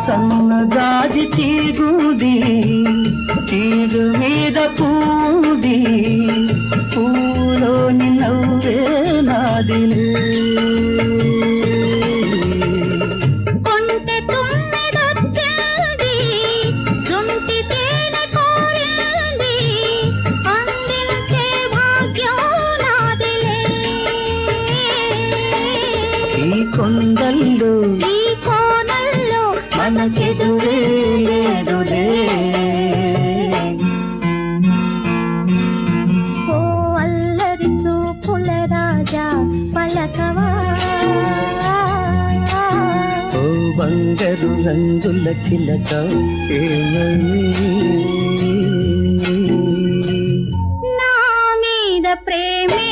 సన్నజాజి తీగుది తీరు మీద పూది పూలోని నవ్వే నాదిలే కొంటె తుమ్మెదొచ్చింది జుంటి తేనె కోరింది అందించే భాగ్యం నాదిలే ఈ కొండల్లో ఈ కోనల్లో మనకెదురే లేదులే ఓ అల్లరి చూపుల రాజా పలకవా ఓ బంగారు రంగుల చిలక ఏమని నా మీద ప్రేమే